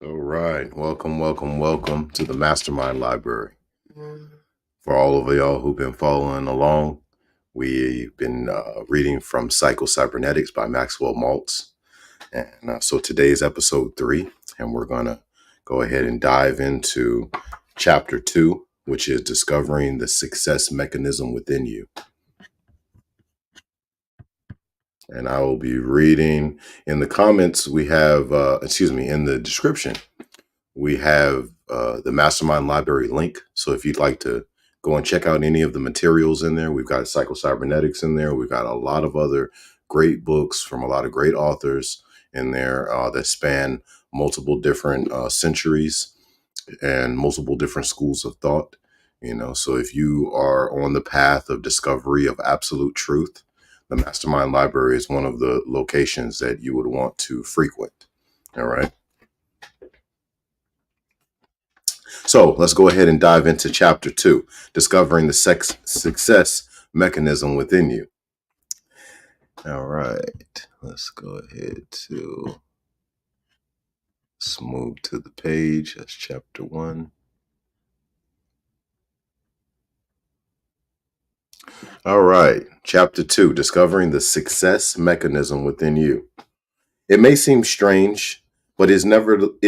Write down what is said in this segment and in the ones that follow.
All right. Welcome to the MasterMind Library. For all of y'all who've been following along, we've been reading from Psycho Cybernetics by Maxwell Maltz. And so today's episode 3, and we're going to go ahead and dive into chapter 2, which is discovering the success mechanism within you. And I will be reading in the comments. We have, in the description, we have the MasterMind Library link. So if you'd like to go and check out any of the materials in there, we've got Psycho Cybernetics in there. We've got a lot of other great books from a lot of great authors in there that span multiple different centuries and multiple different schools of thought. So if you are on the path of discovery of absolute truth, the MasterMind Library is one of the locations that you would want to frequent. All right. So let's go ahead and dive into chapter 2, discovering the success mechanism within you. All right, let's go ahead to move to the page. That's chapter 1. All right, chapter 2, discovering the success mechanism within you. It may seem strange, but it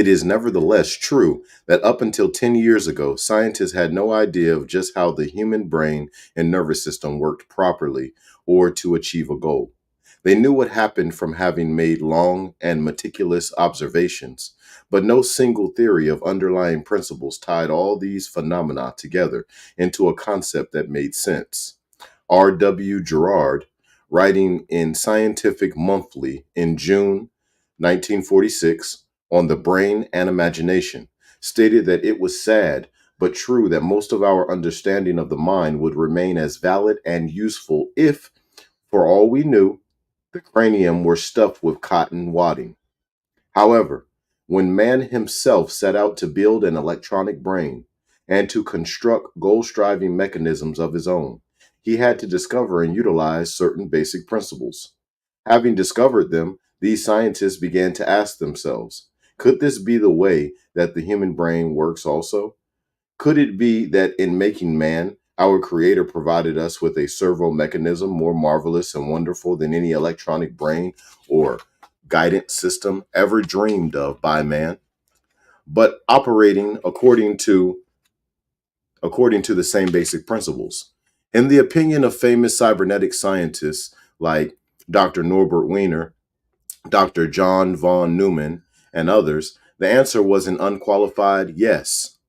is nevertheless true that up until 10 years ago, scientists had no idea of just how the human brain and nervous system worked properly or to achieve a goal. They knew what happened from having made long and meticulous observations, but no single theory of underlying principles tied all these phenomena together into a concept that made sense. R.W. Gerard, writing in Scientific Monthly in June 1946 on the brain and imagination, stated that it was sad but true that most of our understanding of the mind would remain as valid and useful if, for all we knew, the cranium were stuffed with cotton wadding. However, when man himself set out to build an electronic brain and to construct goal-striving mechanisms of his own, he had to discover and utilize certain basic principles. Having discovered them, these scientists began to ask themselves, could this be the way that the human brain works also? Could it be that in making man, our creator provided us with a servo mechanism more marvelous and wonderful than any electronic brain or guidance system ever dreamed of by man, but operating according to the same basic principles? In the opinion of famous cybernetic scientists like Dr. Norbert Wiener, Dr. John von Neumann, and others, the answer was an unqualified yes.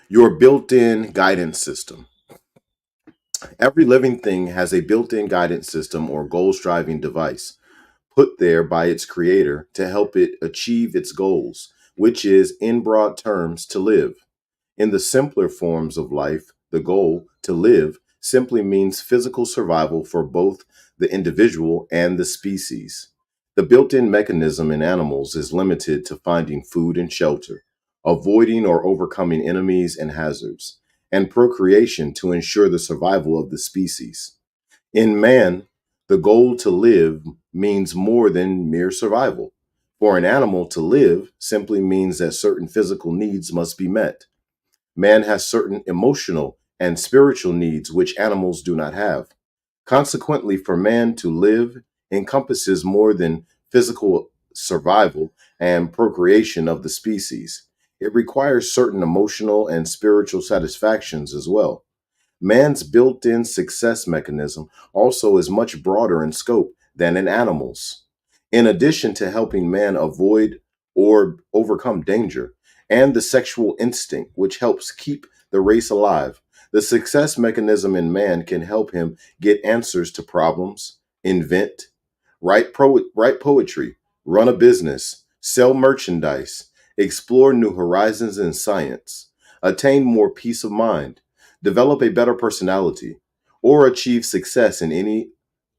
Your built-in guidance system. Every living thing has a built-in guidance system or goal-striving device put there by its creator to help it achieve its goals, which is, in broad terms, to live. In the simpler forms of life, the goal, to live, simply means physical survival for both the individual and the species. The built-in mechanism in animals is limited to finding food and shelter, avoiding or overcoming enemies and hazards, and procreation to ensure the survival of the species. In man, the goal to live means more than mere survival. For an animal to live simply means that certain physical needs must be met. Man has certain emotional and spiritual needs which animals do not have. Consequently, for man to live encompasses more than physical survival and procreation of the species. It requires certain emotional and spiritual satisfactions as well. Man's built-in success mechanism also is much broader in scope than an animal's. In addition to helping man avoid or overcome danger, and the sexual instinct, which helps keep the race alive, the success mechanism in man can help him get answers to problems, invent, write poetry, run a business, sell merchandise, explore new horizons in science, attain more peace of mind, develop a better personality, or achieve success in any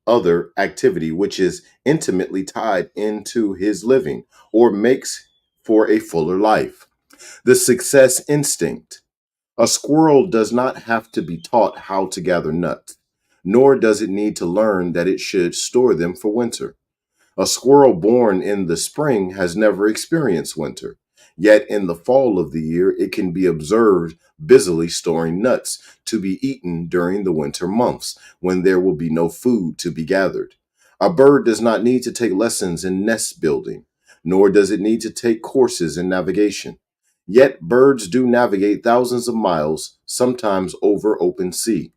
other activity which is intimately tied into his living or makes for a fuller life. The success instinct. A squirrel does not have to be taught how to gather nuts, nor does it need to learn that it should store them for winter. A squirrel born in the spring has never experienced winter. Yet in the fall of the year, it can be observed busily storing nuts to be eaten during the winter months when there will be no food to be gathered. A bird does not need to take lessons in nest building, nor does it need to take courses in navigation. Yet birds do navigate thousands of miles, sometimes over open sea.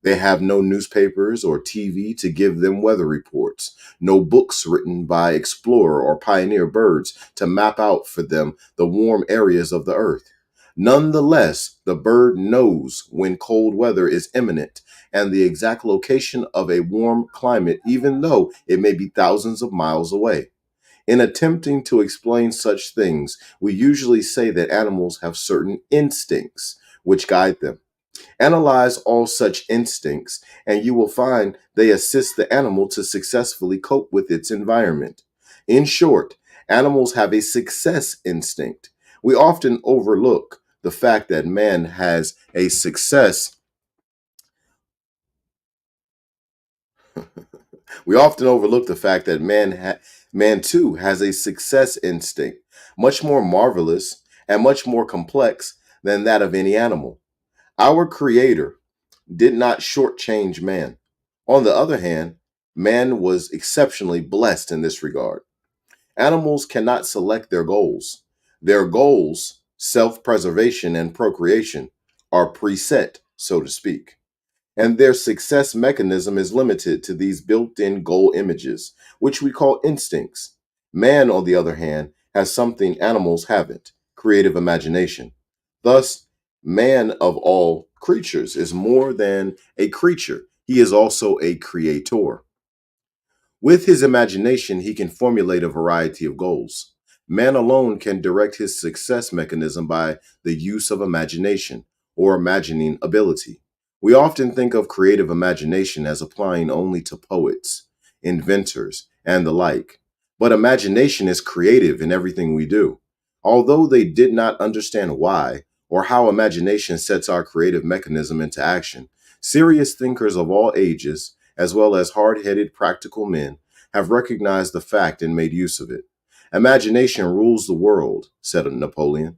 They have no newspapers or TV to give them weather reports, no books written by explorer or pioneer birds to map out for them the warm areas of the earth. Nonetheless, the bird knows when cold weather is imminent and the exact location of a warm climate, even though it may be thousands of miles away. In attempting to explain such things, we usually say that animals have certain instincts which guide them. Analyze all such instincts, and you will find they assist the animal to successfully cope with its environment. In short, animals have a success instinct. We often overlook the fact that man has a success. We often overlook the fact that man too has a success instinct, much more marvelous and much more complex than that of any animal. Our Creator did not shortchange man. On the other hand, man was exceptionally blessed in this regard. Animals cannot select their goals. Their goals, self preservation and procreation, are preset, so to speak, and their success mechanism is limited to these built in goal images, which we call instincts. Man, on the other hand, has something animals haven't: creative imagination. Thus, man of all creatures is more than a creature, he is also a creator. With his imagination, he can formulate a variety of goals. Man alone can direct his success mechanism by the use of imagination or imagining ability. We often think of creative imagination as applying only to poets, inventors, and the like. But imagination is creative in everything we do. Although they did not understand why or how imagination sets our creative mechanism into action, serious thinkers of all ages, as well as hard headed practical men, have recognized the fact and made use of it. Imagination rules the world, said Napoleon.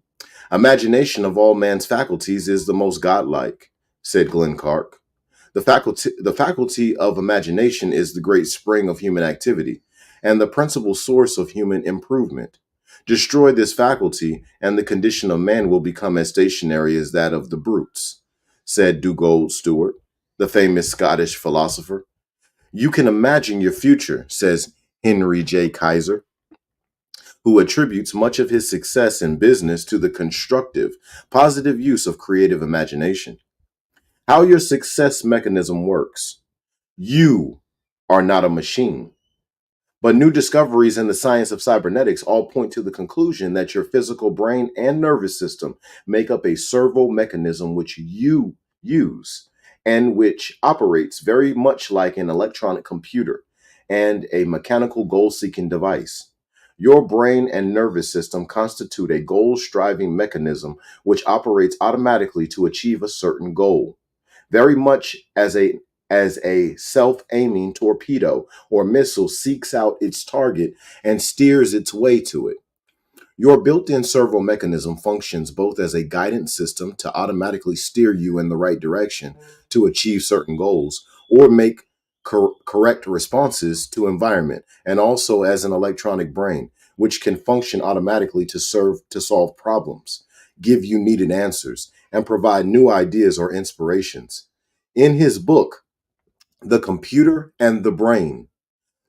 Imagination of all man's faculties is the most godlike, said Glenn Clark. The faculty of imagination is the great spring of human activity and the principal source of human improvement. Destroy this faculty, and the condition of man will become as stationary as that of the brutes, said Dugald Stewart, the famous Scottish philosopher. You can imagine your future, says Henry J. Kaiser, who attributes much of his success in business to the constructive, positive use of creative imagination. How your success mechanism works. You are not a machine. But new discoveries in the science of cybernetics all point to the conclusion that your physical brain and nervous system make up a servo mechanism which you use and which operates very much like an electronic computer and a mechanical goal seeking device. Your brain and nervous system constitute a goal striving mechanism which operates automatically to achieve a certain goal, very much as a self-aiming torpedo or missile seeks out its target and steers its way to it. Your built-in servo mechanism functions both as a guidance system to automatically steer you in the right direction to achieve certain goals or make correct responses to environment, and also as an electronic brain which can function automatically to solve problems, give you needed answers, and provide new ideas or inspirations. In his book, The Computer and the Brain,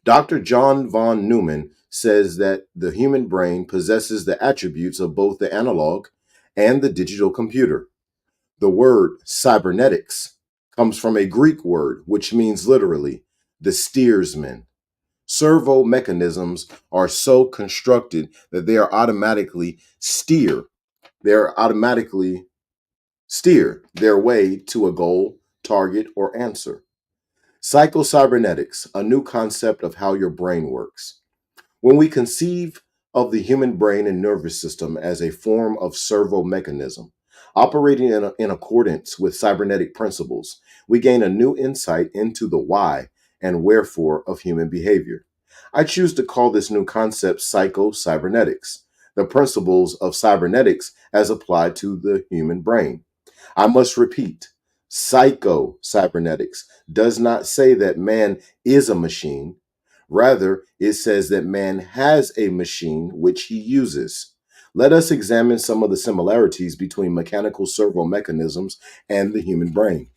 Dr. John von Neumann says that the human brain possesses the attributes of both the analog and the digital computer. The word cybernetics comes from a Greek word which means literally the steersman. Servo mechanisms are so constructed that they are automatically steer their way to a goal, target, or answer. Psycho Cybernetics, a new concept of how your brain works. When we conceive of the human brain and nervous system as a form of servo mechanism, operating in accordance with cybernetic principles, we gain a new insight into the why and wherefore of human behavior. I choose to call this new concept Psycho Cybernetics, the principles of cybernetics as applied to the human brain. I must repeat, Psycho Cybernetics does not say that man is a machine. Rather, it says that man has a machine which he uses. Let us examine some of the similarities between mechanical servo mechanisms and the human brain.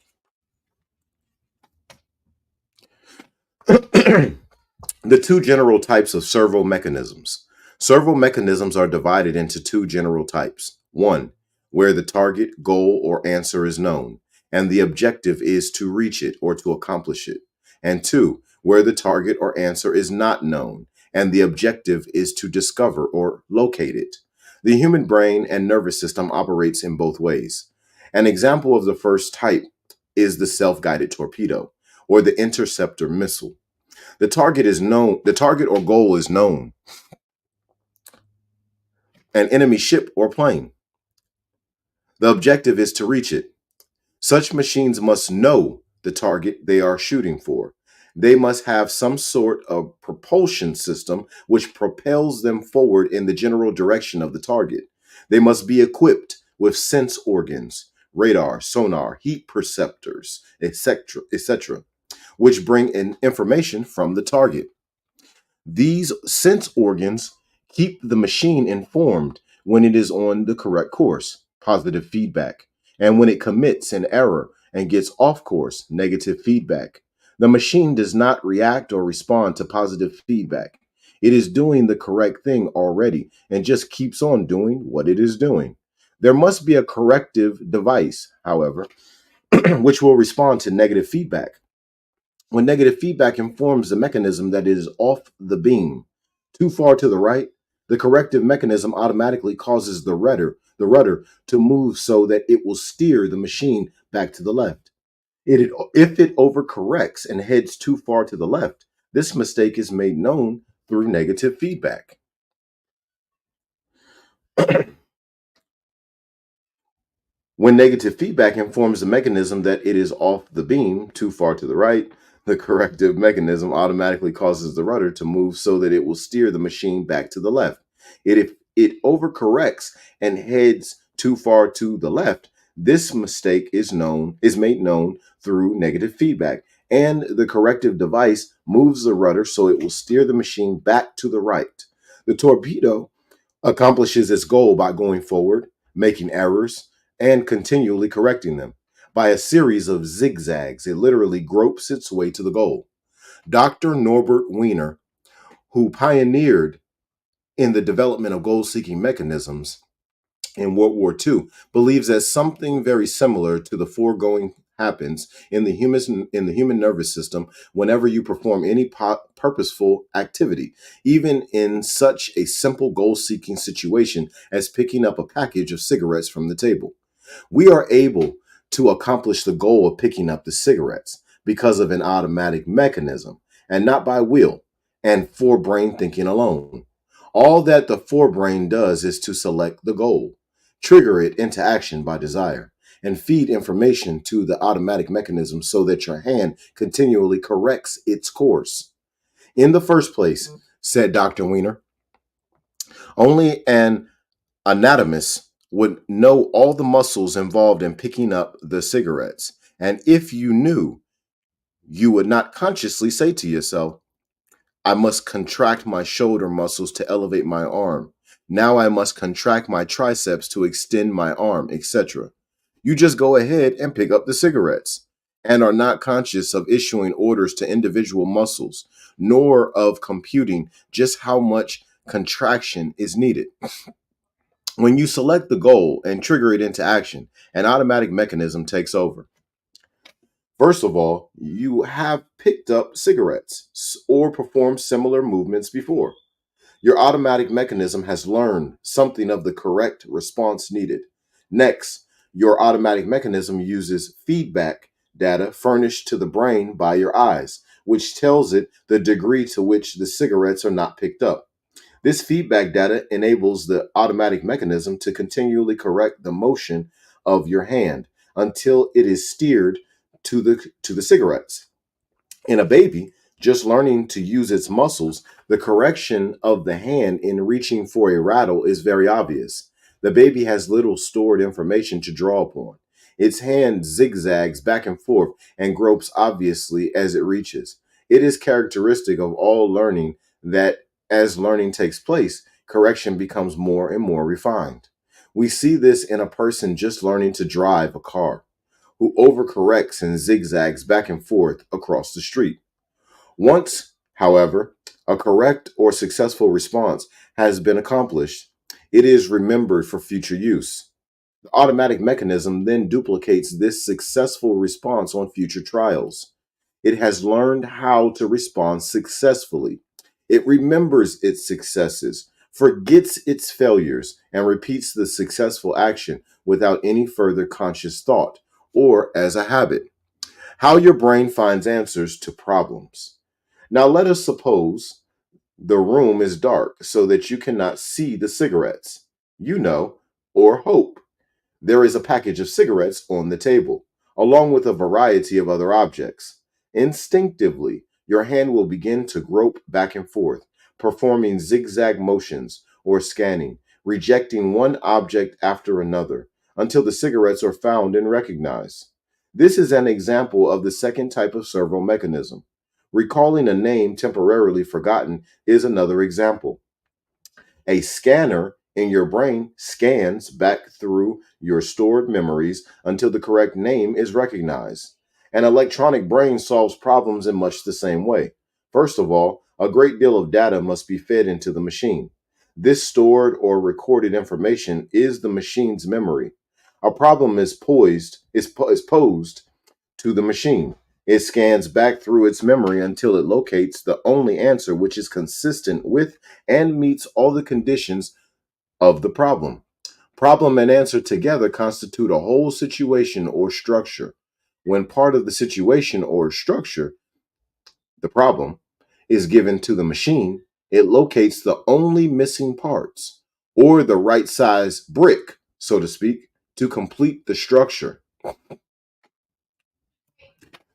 The two general types of servo mechanisms. Servo mechanisms are divided into two general types. One, where the target, goal, or answer is known, and the objective is to reach it or to accomplish it. And two, where the target or answer is not known, and the objective is to discover or locate it. The human brain and nervous system operates in both ways. An example of the first type is the self-guided torpedo or the interceptor missile. The target or goal is known, an enemy ship or plane. The objective is to reach it. Such machines must know the target they are shooting for. They must have some sort of propulsion system which propels them forward in the general direction of the target. They must be equipped with sense organs, radar, sonar, heat perceptors, etc., which bring in information from the target. These sense organs keep the machine informed when it is on the correct course, positive feedback, and when it commits an error and gets off course, negative feedback. The machine does not react or respond to positive feedback. It is doing the correct thing already and just keeps on doing what it is doing. There must be a corrective device, however, which will respond to negative feedback. When negative feedback informs the mechanism that it is off the beam, too far to the right, the corrective mechanism automatically causes the rudder to move so that it will steer the machine back to the left. If it overcorrects and heads too far to the left, this mistake is made known through negative feedback. When negative feedback informs the mechanism that it is off the beam, too far to the right, the corrective mechanism automatically causes the rudder to move so that it will steer the machine back to the left. If it overcorrects and heads too far to the left, this mistake is made known through negative feedback, and the corrective device moves the rudder so it will steer the machine back to the right. The torpedo accomplishes its goal by going forward, making errors, and continually correcting them. By a series of zigzags, it literally gropes its way to the goal. Dr. Norbert Wiener, who pioneered in the development of goal seeking mechanisms in World War II, believes that something very similar to the foregoing happens in the human nervous system whenever you perform any purposeful activity, even in such a simple goal seeking situation as picking up a package of cigarettes from the table. We are able to accomplish the goal of picking up the cigarettes because of an automatic mechanism and not by will and forebrain thinking alone. All that the forebrain does is to select the goal, trigger it into action by desire, and feed information to the automatic mechanism so that your hand continually corrects its course. In the first place, said Dr. Wiener, only an anatomist would know all the muscles involved in picking up the cigarettes. And if you knew, you would not consciously say to yourself, I must contract my shoulder muscles to elevate my arm. Now I must contract my triceps to extend my arm, etc. You just go ahead and pick up the cigarettes and are not conscious of issuing orders to individual muscles, nor of computing just how much contraction is needed. When you select the goal and trigger it into action, an automatic mechanism takes over. First of all, you have picked up cigarettes or performed similar movements before. Your automatic mechanism has learned something of the correct response needed. Next, your automatic mechanism uses feedback data furnished to the brain by your eyes, which tells it the degree to which the cigarettes are not picked up. This feedback data enables the automatic mechanism to continually correct the motion of your hand until it is steered to the cigarettes. In a baby, just learning to use its muscles, the correction of the hand in reaching for a rattle is very obvious. The baby has little stored information to draw upon. Its hand zigzags back and forth and gropes obviously as it reaches. It is characteristic of all learning that as learning takes place, correction becomes more and more refined. We see this in a person just learning to drive a car, who overcorrects and zigzags back and forth across the street. Once, however, a correct or successful response has been accomplished, it is remembered for future use. The automatic mechanism then duplicates this successful response on future trials. It has learned how to respond successfully. It remembers its successes, forgets its failures, and repeats the successful action without any further conscious thought or as a habit. How your brain finds answers to problems. Now, let us suppose the room is dark so that you cannot see the cigarettes, or hope. There is a package of cigarettes on the table, along with a variety of other objects. Instinctively, your hand will begin to grope back and forth, performing zigzag motions or scanning, rejecting one object after another until the cigarettes are found and recognized. This is an example of the second type of servo mechanism. Recalling a name temporarily forgotten is another example. A scanner in your brain scans back through your stored memories until the correct name is recognized. An electronic brain solves problems in much the same way. First of all, a great deal of data must be fed into the machine. This stored or recorded information is the machine's memory. A problem is posed to the machine. It scans back through its memory until it locates the only answer which is consistent with and meets all the conditions of the problem. Problem and answer together constitute a whole situation or structure. When part of the situation or structure, the problem, is given to the machine, it locates the only missing parts, or the right size brick, so to speak, to complete the structure.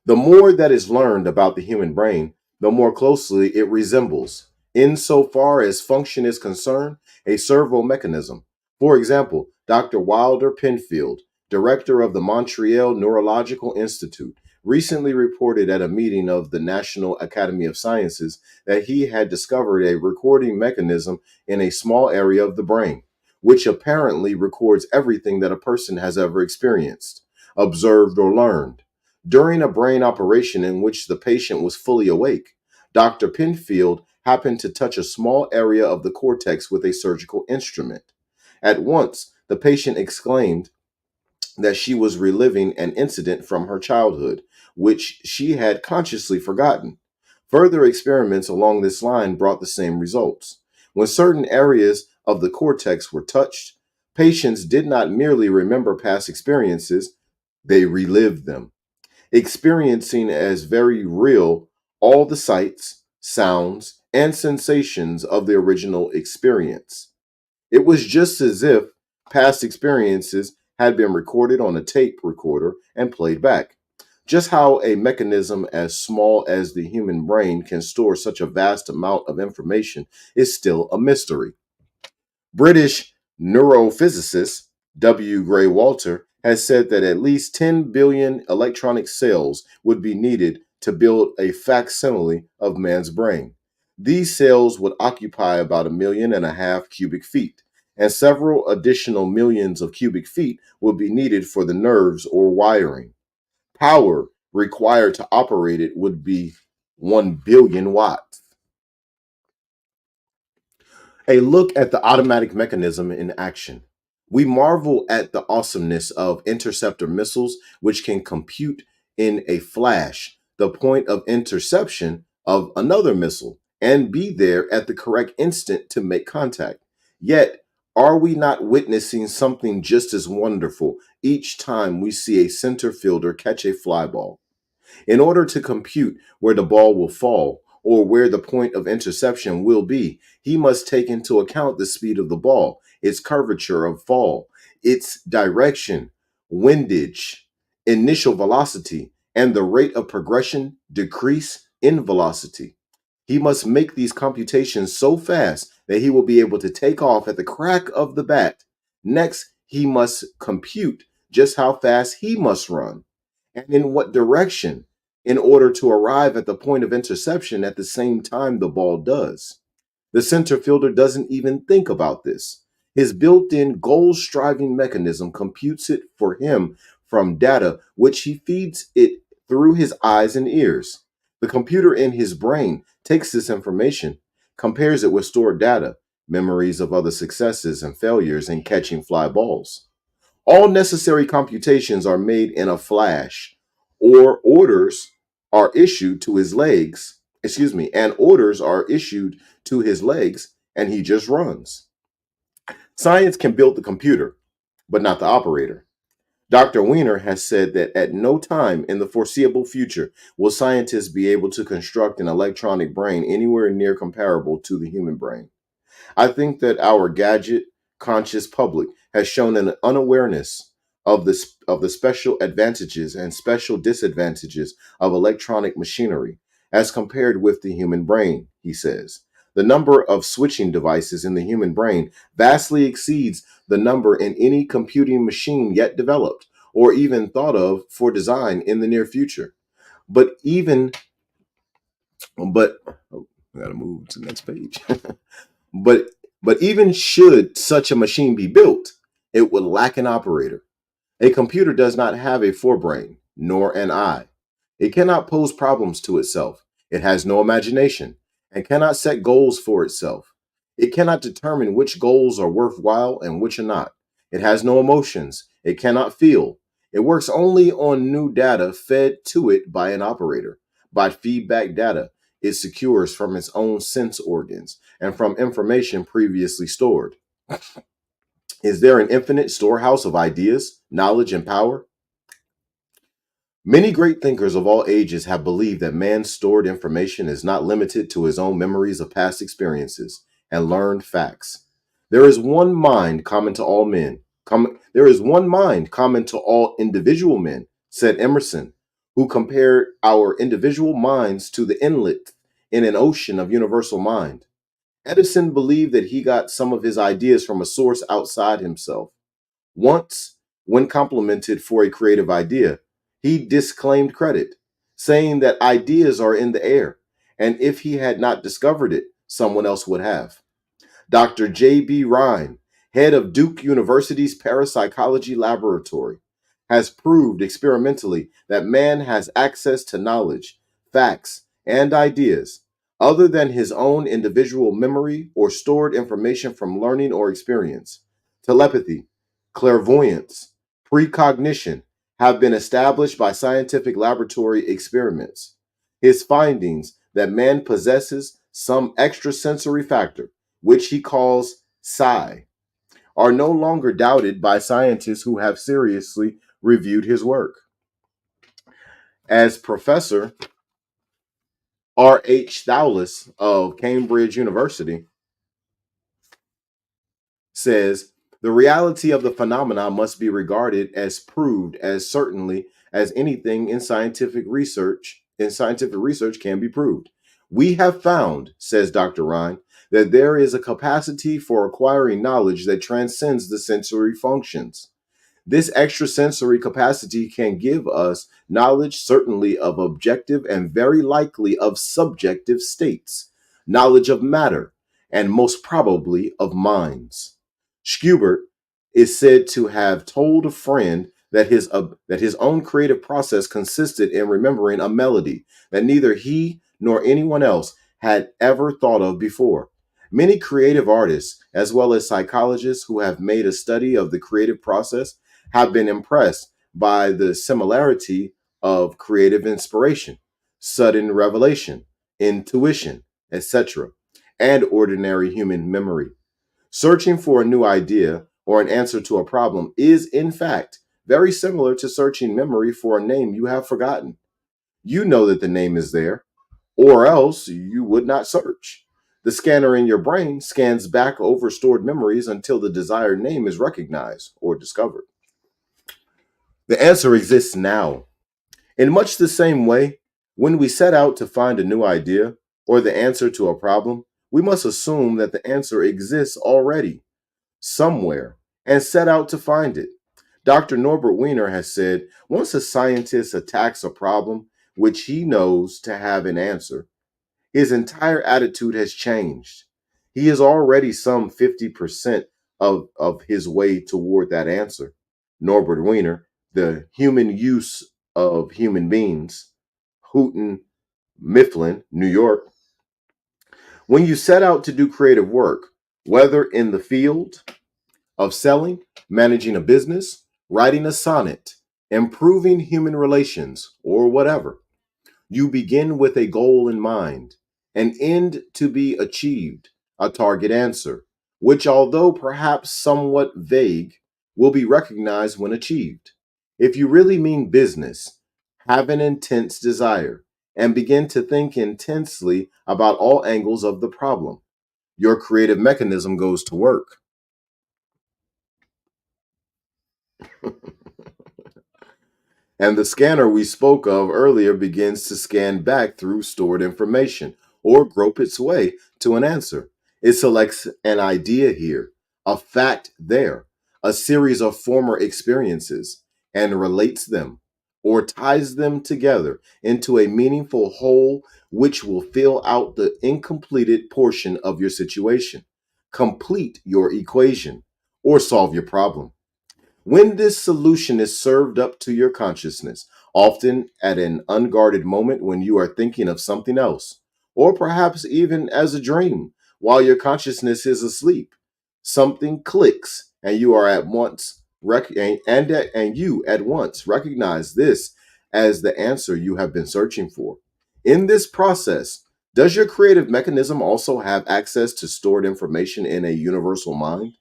The more that is learned about the human brain, the more closely it resembles, insofar as function is concerned, a servo mechanism. For example, Dr. Wilder Penfield, director of the Montreal Neurological Institute, recently reported at a meeting of the National Academy of Sciences that he had discovered a recording mechanism in a small area of the brain, which apparently records everything that a person has ever experienced, observed, or learned. During a brain operation in which the patient was fully awake, Dr. Penfield happened to touch a small area of the cortex with a surgical instrument. At once, the patient exclaimed that she was reliving an incident from her childhood, which she had consciously forgotten. Further experiments along this line brought the same results. When certain areas of the cortex were touched, patients did not merely remember past experiences, they relived them, experiencing as very real all the sights, sounds, and sensations of the original experience. It was just as if past experiences had been recorded on a tape recorder and played back. Just how a mechanism as small as the human brain can store such a vast amount of information is still a mystery. British neurophysicist W. Gray Walter has said that at least 10 billion electronic cells would be needed to build a facsimile of man's brain. These cells would occupy about 1.5 million cubic feet, and several additional millions of cubic feet would be needed for the nerves or wiring. Power required to operate it would be 1 billion watts. A look at the automatic mechanism in action. We marvel at the awesomeness of interceptor missiles, which can compute in a flash the point of interception of another missile and be there at the correct instant to make contact. Yet, are we not witnessing something just as wonderful each time we see a center fielder catch a fly ball? In order to compute where the ball will fall or where the point of interception will be, he must take into account the speed of the ball, its curvature of fall, its direction, windage, initial velocity, and the rate of progression, decrease, in velocity. He must make these computations so fast that he will be able to take off at the crack of the bat. Next, he must compute just how fast he must run and in what direction in order to arrive at the point of interception at the same time the ball does. The center fielder doesn't even think about this. His built in goal striving mechanism computes it for him from data which he feeds it through his eyes and ears. The computer in his brain takes this information, compares it with stored data, memories of other successes and failures in catching fly balls. All necessary computations are made in a flash, or orders are issued to his legs, and orders are issued to his legs, and he just runs. Science can build the computer, but not the operator. Dr. Wiener has said that at no time in the foreseeable future will scientists be able to construct an electronic brain anywhere near comparable to the human brain. I think that our gadget conscious public has shown an unawareness of the special advantages and special disadvantages of electronic machinery as compared with the human brain, he says. The number of switching devices in the human brain vastly exceeds the number in any computing machine yet developed or even thought of for design in the near future. But even but oh, I gotta move to the next page. But even should such a machine be built, it would lack an operator. A computer does not have a forebrain, nor an eye. It cannot pose problems to itself. It has no imagination and cannot set goals for itself. It cannot determine which goals are worthwhile and which are not. It has no emotions. It cannot feel. It works only on new data fed to it by an operator. By feedback data, it secures from its own sense organs and from information previously stored. Is there an infinite storehouse of ideas, knowledge, and power? Many great thinkers of all ages have believed that man's stored information is not limited to his own memories of past experiences and learned facts. There is one mind common to all men. There is one mind common to all individual men, said Emerson, who compared our individual minds to the inlet in an ocean of universal mind. Edison believed that he got some of his ideas from a source outside himself. Once, when complimented for a creative idea, he disclaimed credit, saying that ideas are in the air, and if he had not discovered it, someone else would have. Dr. J.B. Rhine, head of Duke University's Parapsychology Laboratory, has proved experimentally that man has access to knowledge, facts, and ideas other than his own individual memory or stored information from learning or experience. Telepathy, clairvoyance, precognition have been established by scientific laboratory experiments. His findings that man possesses some extrasensory factor, which he calls psi, are no longer doubted by scientists who have seriously reviewed his work. As Professor R.H. Thowles of Cambridge University says, the reality of the phenomena must be regarded as proved as certainly as anything in scientific research can be proved. We have found, says Dr. Ryan, that there is a capacity for acquiring knowledge that transcends the sensory functions. This extrasensory capacity can give us knowledge certainly of objective and very likely of subjective states, knowledge of matter, and most probably of minds. Schubert is said to have told a friend that his own creative process consisted in remembering a melody that neither he nor anyone else had ever thought of before. Many creative artists, as well as psychologists who have made a study of the creative process, have been impressed by the similarity of creative inspiration, sudden revelation, intuition, etc., and ordinary human memory. Searching for a new idea or an answer to a problem is, in fact, very similar to searching memory for a name you have forgotten. You know that the name is there, or else you would not search. The scanner in your brain scans back over stored memories until the desired name is recognized or discovered. The answer exists now. In much the same way, When we set out to find a new idea or the answer to a problem, we must assume that the answer exists already, somewhere, and set out to find it. Dr. Norbert Wiener has said once a scientist attacks a problem which he knows to have an answer, his entire attitude has changed. He is already some 50% of his way toward that answer. Norbert Wiener, The Human Use of Human Beings, Houghton Mifflin, New York. When you set out to do creative work, whether in the field of selling, managing a business, writing a sonnet, improving human relations, or whatever, you begin with a goal in mind, an end to be achieved, a target answer, which, although perhaps somewhat vague, will be recognized when achieved. If you really mean business, have an intense desire and begin to think intensely about all angles of the problem. Your creative mechanism goes to work. And the scanner we spoke of earlier begins to scan back through stored information or grope its way to an answer. It selects an idea here, a fact there, a series of former experiences, and relates them or ties them together into a meaningful whole which will fill out the incompleted portion of your situation, complete your equation, or solve your problem. When this solution is served up to your consciousness, often at an unguarded moment when you are thinking of something else, or perhaps even as a dream while your consciousness is asleep, something clicks and you are at once and you at once recognize this as the answer you have been searching for. In this process, does your creative mechanism also have access to stored information in a universal mind?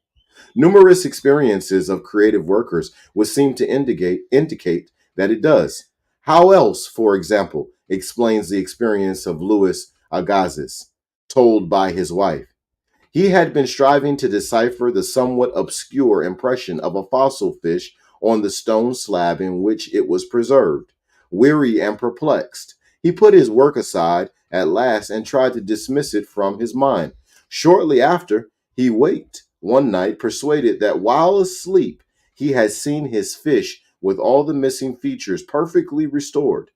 Numerous experiences of creative workers would seem to indicate that it does. How else, for example, explains the experience of Louis Agassiz, told by his wife? He had been striving to decipher the somewhat obscure impression of a fossil fish on the stone slab in which it was preserved. Weary and perplexed, he put his work aside at last and tried to dismiss it from his mind. Shortly after, he waked one night, persuaded that while asleep, he had seen his fish with all the missing features perfectly restored.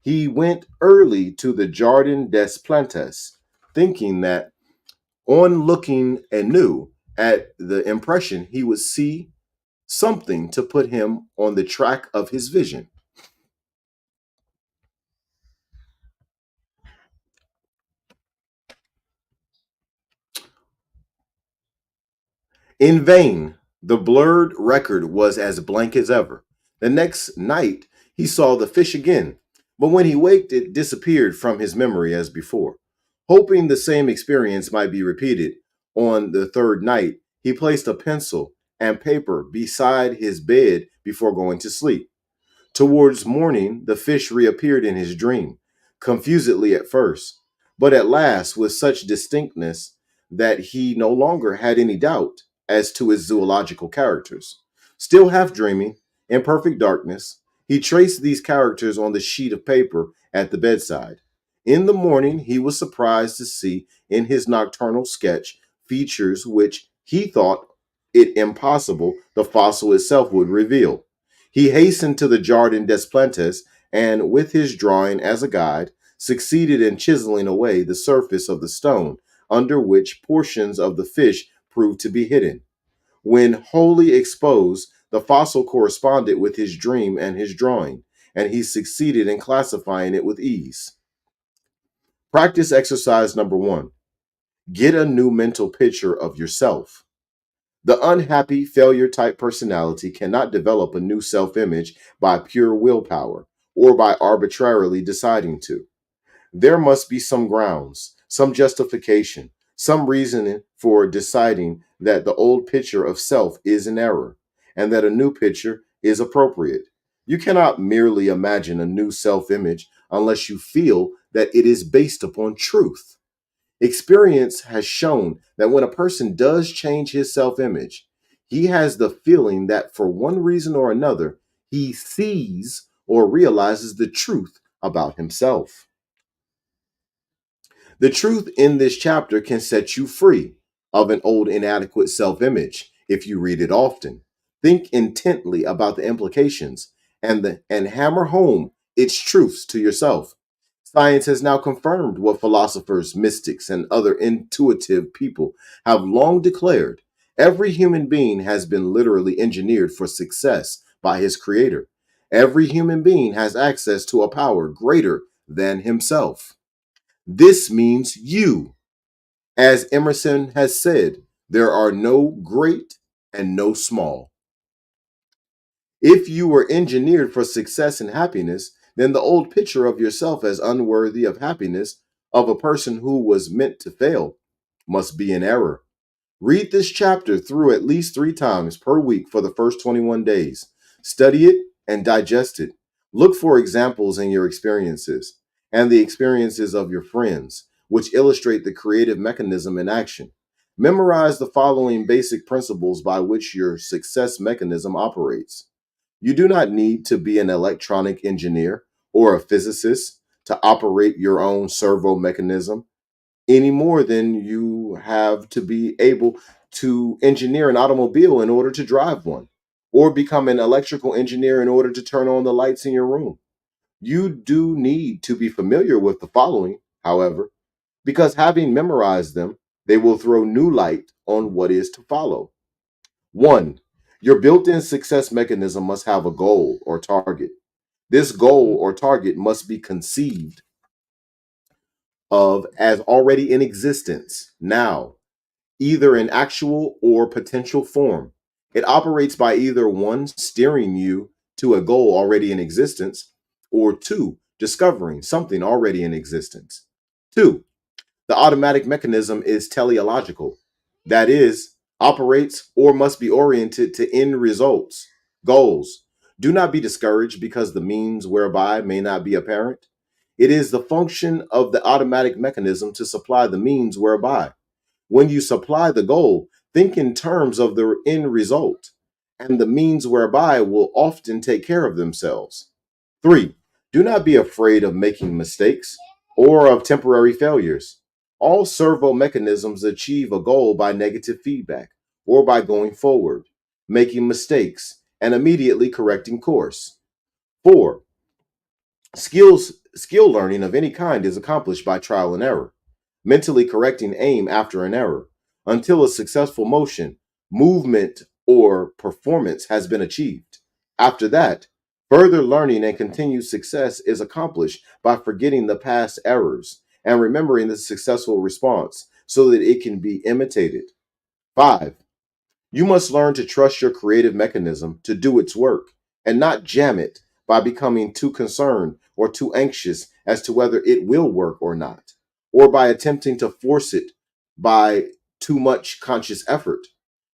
He went early to the Jardin des Plantes, thinking that on looking anew at the impression, he would see something to put him on the track of his vision. In vain, the blurred record was as blank as ever. The next night, he saw the fish again, but when he waked, it disappeared from his memory as before. Hoping the same experience might be repeated, on the third night, he placed a pencil and paper beside his bed before going to sleep. Towards morning, the fish reappeared in his dream, confusedly at first, but at last with such distinctness that he no longer had any doubt as to his zoological characters. Still half dreaming, in perfect darkness, he traced these characters on the sheet of paper at the bedside. In the morning, he was surprised to see in his nocturnal sketch features which he thought it impossible the fossil itself would reveal. He hastened to the Jardin des Plantes and, with his drawing as a guide, succeeded in chiseling away the surface of the stone under which portions of the fish proved to be hidden. When wholly exposed, the fossil corresponded with his dream and his drawing, and he succeeded in classifying it with ease. Practice exercise number 1. Get a new mental picture of yourself. The unhappy failure type personality cannot develop a new self image by pure willpower or by arbitrarily deciding to. There must be some grounds, some justification, some reasoning for deciding that the old picture of self is in error and that a new picture is appropriate. You cannot merely imagine a new self image unless you feel that it is based upon truth. Experience has shown that when a person does change his self image, he has the feeling that for one reason or another, he sees or realizes the truth about himself. The truth in this chapter can set you free of an old inadequate self image if you read it often. Think intently about the implications and hammer home its truths to yourself. Science has now confirmed what philosophers, mystics, and other intuitive people have long declared. Every human being has been literally engineered for success by his creator. Every human being has access to a power greater than himself. This means you. As Emerson has said, there are no great and no small. If you were engineered for success and happiness, then the old picture of yourself as unworthy of happiness of a person who was meant to fail must be in error. Read this chapter through at least 3 times per week for the first 21 days. Study it and digest it. Look for examples in your experiences and the experiences of your friends, which illustrate the creative mechanism in action. Memorize the following basic principles by which your success mechanism operates. You do not need to be an electronic engineer or a physicist to operate your own servo mechanism any more than you have to be able to engineer an automobile in order to drive one, or become an electrical engineer in order to turn on the lights in your room. You do need to be familiar with the following, however, because having memorized them, they will throw new light on what is to follow. One, your built in success mechanism must have a goal or target. This goal or target must be conceived of as already in existence now, either in actual or potential form. It operates by either one, steering you to a goal already in existence, or two, discovering something already in existence. Two, the automatic mechanism is teleological, that is, operates or must be oriented to end results, goals. Do not be discouraged because the means whereby may not be apparent. It is the function of the automatic mechanism to supply the means whereby. When you supply the goal, think in terms of the end result, and the means whereby will often take care of themselves. Three, do not be afraid of making mistakes or of temporary failures. All servo mechanisms achieve a goal by negative feedback or by going forward, making mistakes, and immediately correcting course. Four, skill learning of any kind is accomplished by trial and error, mentally correcting aim after an error until a successful motion, movement, or performance has been achieved. After that, further learning and continued success is accomplished by forgetting the past errors and remembering the successful response so that it can be imitated. Five, you must learn to trust your creative mechanism to do its work and not jam it by becoming too concerned or too anxious as to whether it will work or not, or by attempting to force it by too much conscious effort.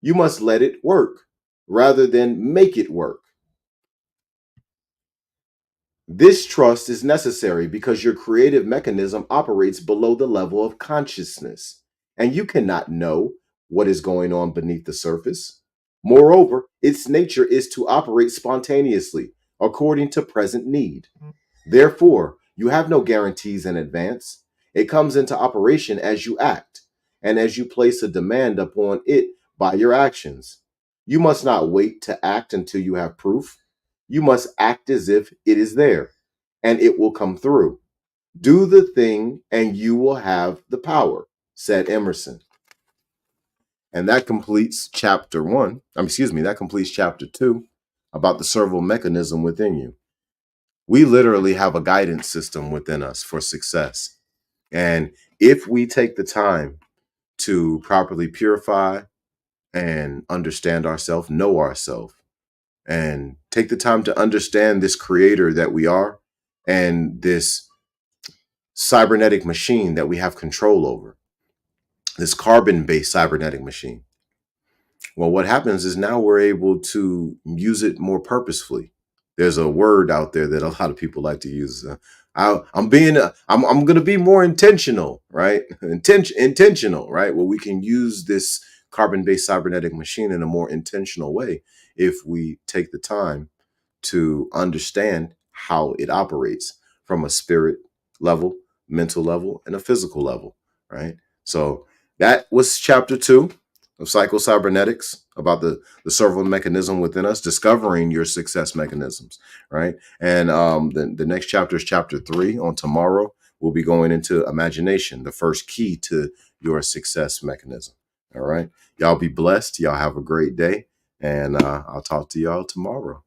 You must let it work rather than make it work. This trust is necessary because your creative mechanism operates below the level of consciousness, and you cannot know what is going on beneath the surface. Moreover, its nature is to operate spontaneously according to present need. Therefore, you have no guarantees in advance. It comes into operation as you act, and as you place a demand upon it by your actions. You must not wait to act until you have proof. You must act as if it is there, and it will come through. Do the thing, and you will have the power, said Emerson. And that completes chapter one. That completes chapter two about the servo mechanism within you. We literally have a guidance system within us for success. And if we take the time to properly purify and understand ourselves, know ourselves, and take the time to understand this creator that we are and this cybernetic machine that we have control over, this carbon based cybernetic machine. Well, what happens is now we're able to use it more purposefully. There's a word out there that a lot of people like to use. I'm going to be more intentional, right? Intentional, right? Well, we can use this carbon-based cybernetic machine in a more intentional way if we take the time to understand how it operates from a spirit level, mental level, and a physical level, right? So that was chapter 2 of Psycho Cybernetics, about the servo mechanism within us, discovering your success mechanisms, right? And the next chapter is chapter 3 on tomorrow. We'll be going into imagination, the first key to your success mechanism. All right. Y'all be blessed. Y'all have a great day. And I'll talk to y'all tomorrow.